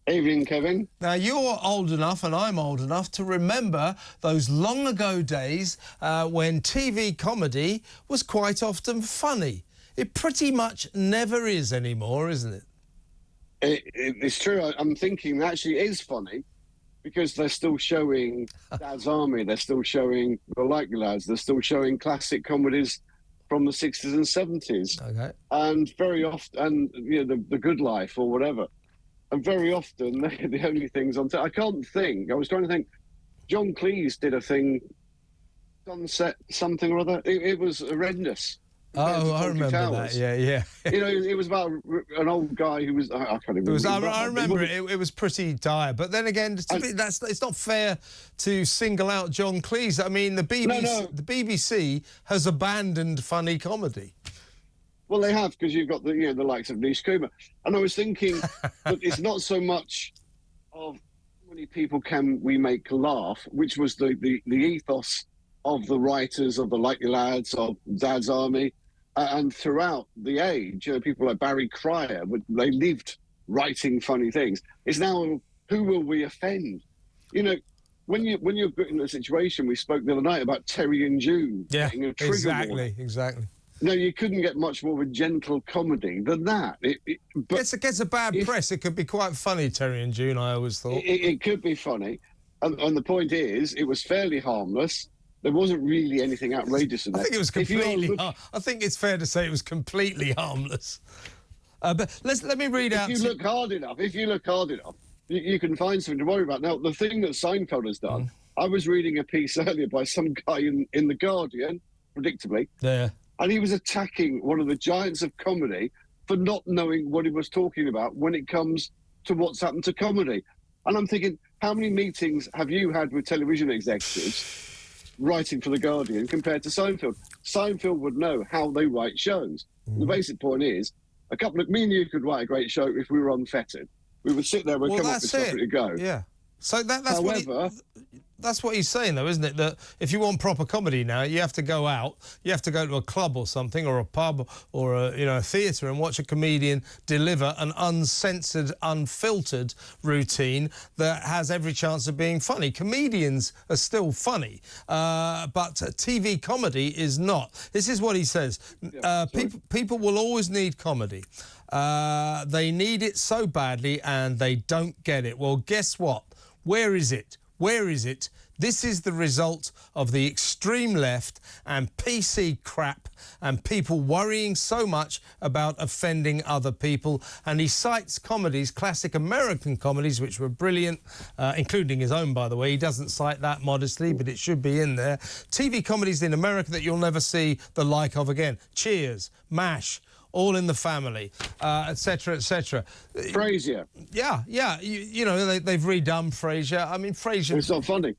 Evening, Kevin. Now, you're old enough, and I'm old enough, to remember those long ago days when TV comedy was quite often funny. It pretty much never is anymore, isn't it? It's true. I'm thinking it actually is funny because they're still showing Dad's Army, they're still showing The Likely Lads, they're still showing classic comedies from the 60s and 70s. Okay. And very often, and the Good Life or whatever. And very often, they're the only things on. I can't think. I was trying to think. John Cleese did a thing, Sunset something or other. It was horrendous. Oh, I remember that. Yeah. It was about an old guy who was. I can't remember. I remember it. It was pretty dire. But then again, it's not fair to single out John Cleese. I mean, the BBC has abandoned funny comedy. Well, they have, because you've got the likes of Nish Kumar. And I was thinking that it's not so much of how many people can we make laugh, which was the ethos of the writers of The Likely Lads, of Dad's Army, and throughout the age, people like Barry Cryer, they lived writing funny things. It's now, who will we offend? When you're in a situation, we spoke the other night about Terry and June getting a trigger warning. Exactly. No, you couldn't get much more of a gentle comedy than that. But it gets a bad press. It could be quite funny, Terry and June, I always thought. It could be funny. And the point is, it was fairly harmless. There wasn't really anything outrageous in that. I think it was completely... I think it's fair to say it was completely harmless. But let me read out... If you look hard enough, you can find something to worry about. Now, the thing that Seinfeld has done, I was reading a piece earlier by some guy in The Guardian, predictably. Yeah. And he was attacking one of the giants of comedy for not knowing what he was talking about when it comes to what's happened to comedy. And I'm thinking, how many meetings have you had with television executives writing for The Guardian compared to Seinfeld? Seinfeld would know how they write shows. The basic point is, me and you could write a great show if we were unfettered. We would sit there, we'd come up with something to go. Yeah. So that's what he's saying, though, isn't it? That if you want proper comedy now, you have to go out, you have to go to a club or something, or a pub, or a theatre, and watch a comedian deliver an uncensored, unfiltered routine that has every chance of being funny. Comedians are still funny, but TV comedy is not. This is what he says. People will always need comedy. They need it so badly, and they don't get it. Well, guess what? Where is it? Where is it? This is the result of the extreme left and PC crap and people worrying so much about offending other people. And he cites comedies, classic American comedies, which were brilliant, including his own, by the way. He doesn't cite that modestly, but it should be in there. TV comedies in America that you'll never see the like of again. Cheers, M.A.S.H, All in the Family, etc., etc. Frasier. Yeah. They've redone Frasier. I mean, Frasier... It's not funny.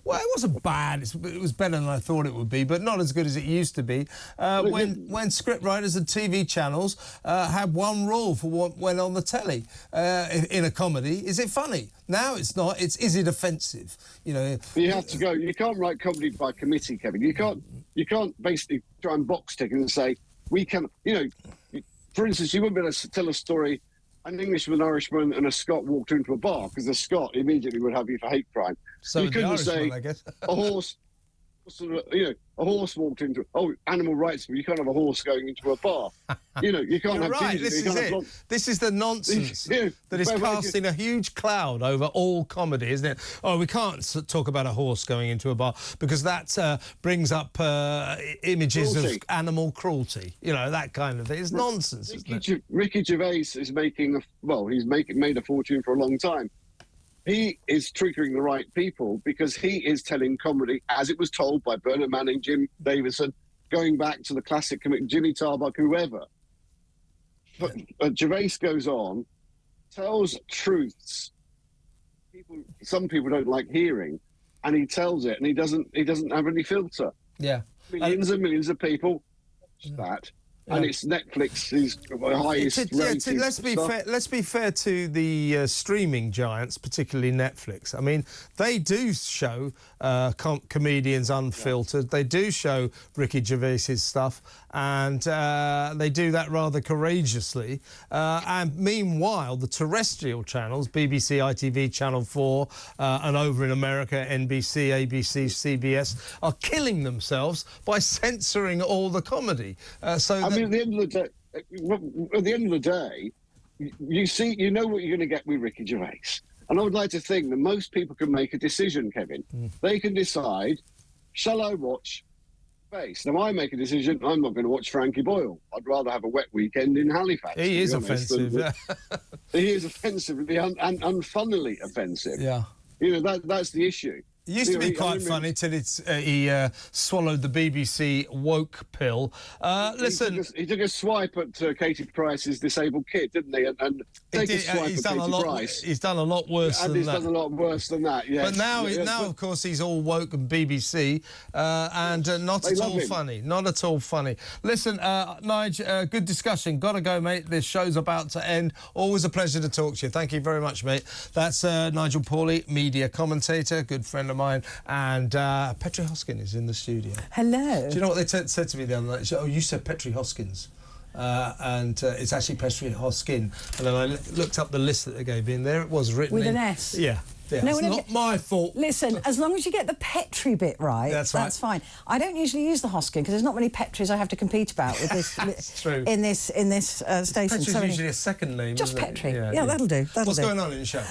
Well, it wasn't bad. It was better than I thought it would be, but not as good as it used to be. When scriptwriters and TV channels had one rule for what went on the telly in a comedy: is it funny? Now it's not. Is it offensive? You have to go. You can't write comedy by committee, Kevin. You can't basically try and box tick and say, we can, for instance, you wouldn't be able to tell a story, an Englishman, an Irishman and a Scot walked into a bar, because the Scot immediately would have you for hate crime. So you couldn't say a horse, a horse walked into, animal rights, but you can't have a horse going into a bar. You can't You're have right, Jesus, this is it. This is the nonsense that is casting a huge cloud over all comedy, isn't it? Oh, we can't talk about a horse going into a bar because that brings up images of animal cruelty, that kind of thing. It's nonsense, isn't it? Ricky Gervais is made a fortune for a long time. He is triggering the right people because he is telling comedy as it was told by Bernard Manning, Jim Davidson, going back to the classic comic, Jimmy Tarbuck, whoever. But Gervais goes on, tells truths some people don't like hearing, and he tells it, and he doesn't have any filter. Yeah. Millions and millions of people watch that. And it's Netflix's highest rated let's be fair. Let's be fair to the streaming giants, particularly Netflix. I mean, they do show comedians Unfiltered. They do show Ricky Gervais's stuff, and they do that rather courageously. And meanwhile, the terrestrial channels, BBC, ITV, Channel 4, and over in America, NBC, ABC, CBS, are killing themselves by censoring all the comedy. At the end of the day, you know what you're going to get with Ricky Gervais. And I would like to think that most people can make a decision, Kevin. They can decide, shall I watch Face? Now, I make a decision, I'm not going to watch Frankie Boyle. I'd rather have a wet weekend in Halifax. He is offensive. He is offensively and unfunnily offensive. Yeah. You know, that's the issue. It used to be quite funny till he swallowed the BBC woke pill. Listen, he took a swipe at Katie Price's disabled kid, didn't he? And he's done a lot. He's done a lot worse than that. He's done a lot worse than that. Yes. But now, of course, he's all woke and BBC, and not at all funny. Not at all funny. Listen, Nige, good discussion. Got to go, mate. This show's about to end. Always a pleasure to talk to you. Thank you very much, mate. That's Nigel Pauley, media commentator, good friend of mine, and Petri Hoskin is in the studio. Hello. Do you know what they said to me the other night? Said, oh, you said Petri Hoskins. And it's actually Petri Hoskin. And then I looked up the list that they gave me, and there it was written with an S. Yeah. Yeah, no, it's not my fault. Listen, as long as you get the Petri bit right, that's fine. I don't usually use the Hoskin because there's not many Petris I have to compete about with this. That's true. In this station. Petri's usually a second name. Just isn't Petri. It? Yeah, that'll do. What's going on in the show?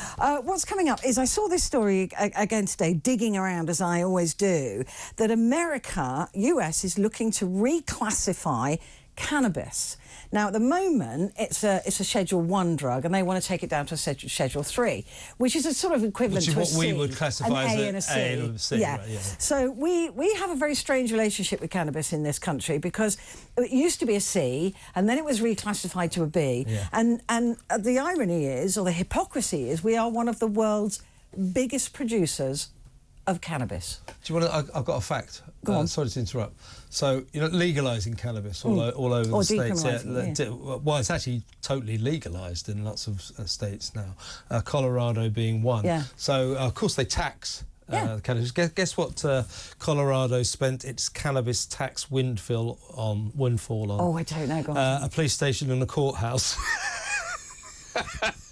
What's coming up is I saw this story again today, digging around as I always do, that US is looking to reclassify cannabis. Now, at the moment, it's a Schedule 1 drug, and they want to take it down to a Schedule 3, which is a sort of equivalent to a C. Which is what we would classify as an A and a C. Yeah. Right, yeah. So we have a very strange relationship with cannabis in this country because it used to be a C, and then it was reclassified to a B. Yeah. And the irony is, or the hypocrisy is, we are one of the world's biggest producers of cannabis. Do you want to? I've got a fact. Go on. Sorry to interrupt. So, you know, legalising cannabis all over the states. Yeah. Well, it's actually totally legalised in lots of states now. Colorado being one. Yeah. So, of course, they tax cannabis. Guess what? Colorado spent its cannabis tax windfall on. Oh, I don't know. Go on. A police station and a courthouse.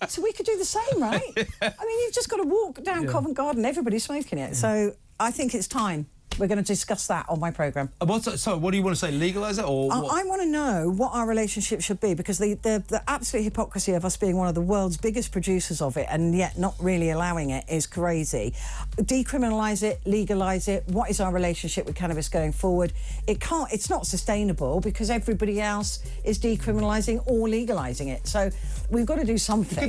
So we could do the same, right? I mean, you've just got to walk down Covent Garden, everybody's smoking it. So I think it's time. We're going to discuss that on my programme. So what do you want to say, legalise it or what? I want to know what our relationship should be, because the absolute hypocrisy of us being one of the world's biggest producers of it and yet not really allowing it is crazy. Decriminalise it, legalise it. What is our relationship with cannabis going forward? It's not sustainable because everybody else is decriminalising or legalising it. So we've got to do something.